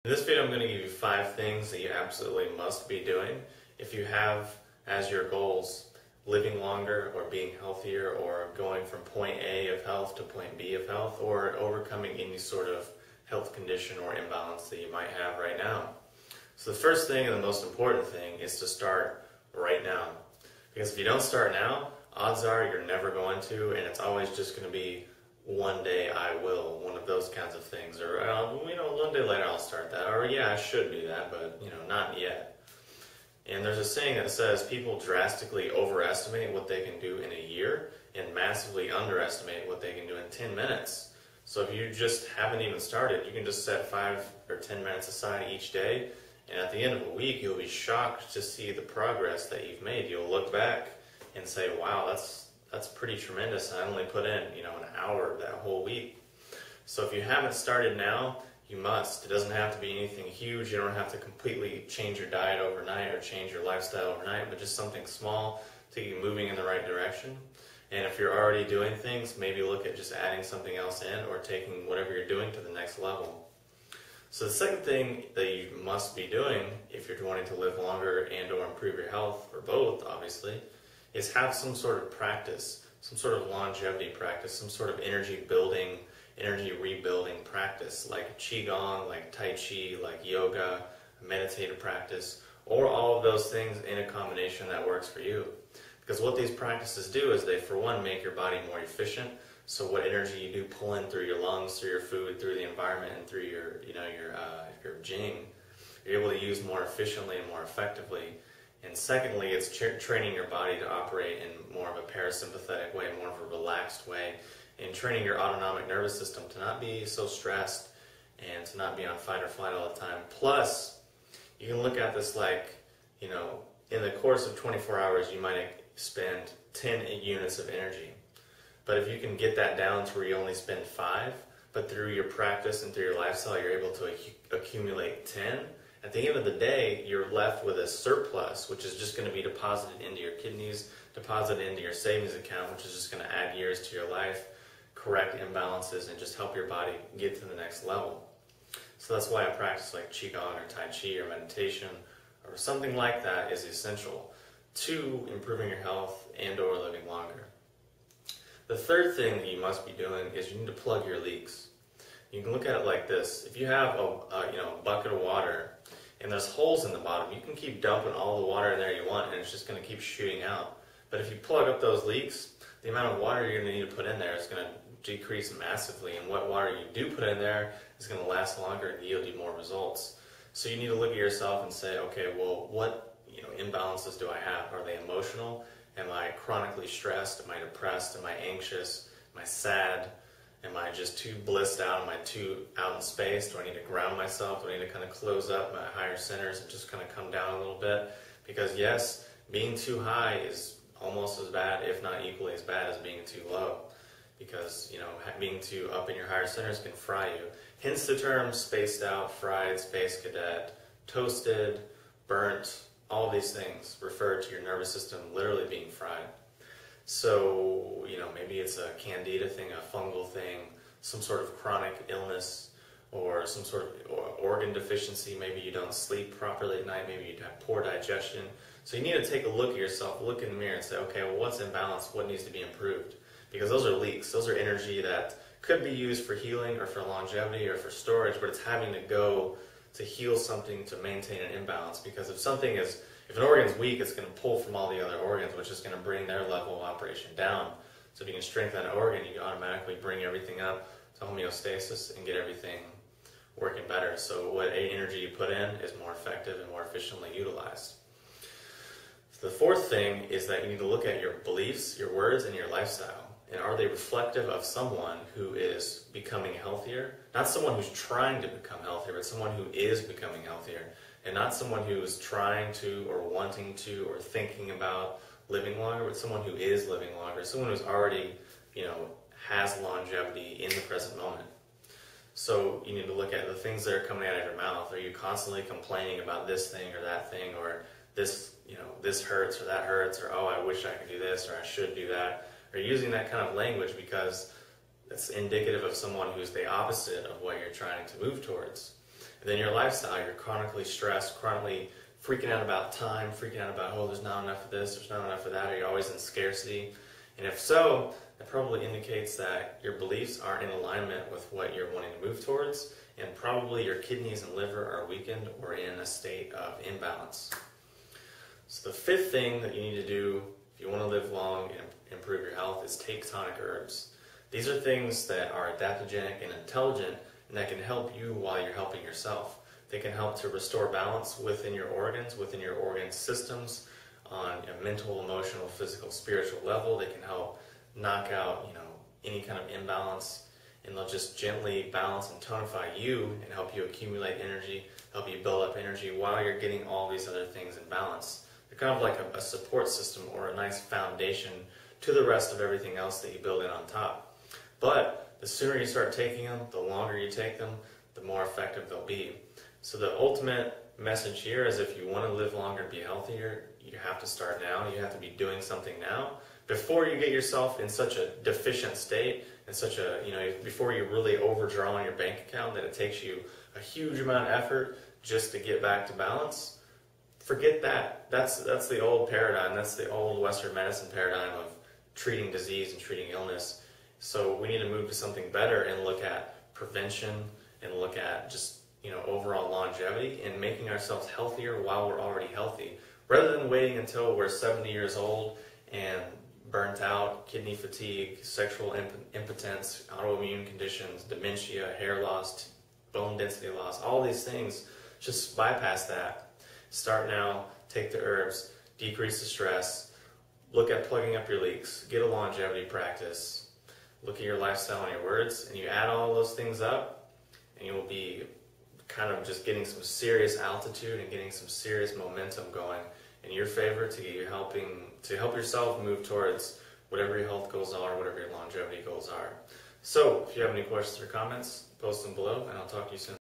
In this video, I'm going to give you 5 things that you absolutely must be doing if you have as your goals living longer or being healthier or going from point A of health to point B of health or overcoming any sort of health condition or imbalance that you might have right now. So the first thing and the most important thing is to start right now. Because if you don't start now, odds are you're never going to, and it's always just going to be one day I will, one of those kinds of things, or one day later I'll start that, or yeah, I should do that, but not yet. And there's a saying that says people drastically overestimate what they can do in a year and massively underestimate what they can do in 10 minutes. So if you just haven't even started, you can just set 5 or 10 minutes aside each day, and at the end of a week you'll be shocked to see the progress that you've made. You'll look back and say, wow, that's pretty tremendous. I only put in, an hour that whole week. So if you haven't started now, you must. It doesn't have to be anything huge. You don't have to completely change your diet overnight or change your lifestyle overnight, but just something small to get you moving in the right direction. And if you're already doing things, maybe look at just adding something else in or taking whatever you're doing to the next level. So the second thing that you must be doing if you're wanting to live longer and or improve your health, or both obviously, is have some sort of practice, some sort of longevity practice, some sort of energy building, energy rebuilding practice, like Qigong, like Tai Chi, like yoga, meditative practice, or all of those things in a combination that works for you. Because what these practices do is they, for one, make your body more efficient. So what energy you do pull in through your lungs, through your food, through the environment, and through your Jing, you're able to use more efficiently and more effectively. And secondly, it's training your body to operate in more of a parasympathetic way, more of a relaxed way, and training your autonomic nervous system to not be so stressed and to not be on fight or flight all the time. Plus, you can look at this like, in the course of 24 hours, you might spend 10 units of energy. But if you can get that down to where you only spend 5, but through your practice and through your lifestyle, you're able to accumulate 10, at the end of the day, you're left with a surplus, which is just going to be deposited into your kidneys, deposited into your savings account, which is just going to add years to your life, correct imbalances, and just help your body get to the next level. So that's why a practice like Qigong or Tai Chi or meditation or something like that is essential to improving your health and or living longer. The third thing that you must be doing is you need to plug your leaks. You can look at it like this. If you have a bucket of water and there's holes in the bottom, you can keep dumping all the water in there you want and it's just going to keep shooting out. But if you plug up those leaks, the amount of water you're going to need to put in there is going to decrease massively, and what water you do put in there is going to last longer and yield you more results. So you need to look at yourself and say, okay, well, what imbalances do I have? Are they emotional? Am I chronically stressed? Am I depressed? Am I anxious? Am I sad? Am I just too blissed out? Am I too out in space? Do I need to ground myself? Do I need to kind of close up my higher centers and just kind of come down a little bit? Because yes, being too high is almost as bad, if not equally as bad, as being too low. Because, being too up in your higher centers can fry you. Hence the term spaced out, fried, space cadet, toasted, burnt, all these things refer to your nervous system literally being fried. So, maybe it's a candida thing, a fungal thing, some sort of chronic illness, or some sort of organ deficiency. Maybe you don't sleep properly at night, maybe you have poor digestion. So you need to take a look at yourself, look in the mirror and say, okay, well, what's imbalanced? What needs to be improved? Because those are leaks. Those are energy that could be used for healing or for longevity or for storage, but it's having to go to heal something to maintain an imbalance. Because if an organ's weak, it's going to pull from all the other organs, which is going to bring their level of operation down. So if you can strengthen an organ, you automatically bring everything up to homeostasis and get everything working better. So what energy you put in is more effective and more efficiently utilized. The fourth thing is that you need to look at your beliefs, your words, and your lifestyle. And are they reflective of someone who is becoming healthier? Not someone who's trying to become healthier, but someone who is becoming healthier. And not someone who is trying to or wanting to or thinking about living longer, but someone who is living longer. Someone who's already, has longevity in the present moment. So you need to look at the things that are coming out of your mouth. Are you constantly complaining about this thing or that thing, or this, this hurts or that hurts, or oh, I wish I could do this, or I should do that? Or using that kind of language because it's indicative of someone who's the opposite of what you're trying to move towards. And then your lifestyle, you're chronically stressed, chronically freaking out about time, freaking out about, oh, there's not enough of this, there's not enough of that, or you're always in scarcity. And if so, that probably indicates that your beliefs aren't in alignment with what you're wanting to move towards, and probably your kidneys and liver are weakened or in a state of imbalance. So the fifth thing that you need to do if you want to live long and improve your health is take tonic herbs. These are things that are adaptogenic and intelligent, and that can help you while you're helping yourself. They can help to restore balance within your organs, within your organ systems, on a mental, emotional, physical, spiritual level. They can help knock out, any kind of imbalance, and they'll just gently balance and tonify you and help you accumulate energy, help you build up energy while you're getting all these other things in balance. They're kind of like a support system or a nice foundation to the rest of everything else that you build in on top. But the sooner you start taking them, the longer you take them, the more effective they'll be. So the ultimate message here is if you want to live longer and be healthier, you have to start now. You have to be doing something now before you get yourself in such a deficient state and before you really overdraw on your bank account that it takes you a huge amount of effort just to get back to balance. Forget that. That's the old paradigm. That's the old Western medicine paradigm of treating disease and treating illness. So we need to move to something better and look at prevention and look at just overall longevity and making ourselves healthier while we're already healthy, rather than waiting until we're 70 years old and burnt out, kidney fatigue, sexual impotence, autoimmune conditions, dementia, hair loss, bone density loss, all these things. Just bypass that. Start now, take the herbs, decrease the stress, look at plugging up your leaks, get a longevity practice, look at your lifestyle and your words, and you add all those things up, and you will be kind of just getting some serious altitude and getting some serious momentum going in your favor to help yourself move towards whatever your health goals are, whatever your longevity goals are. So if you have any questions or comments, post them below, and I'll talk to you soon.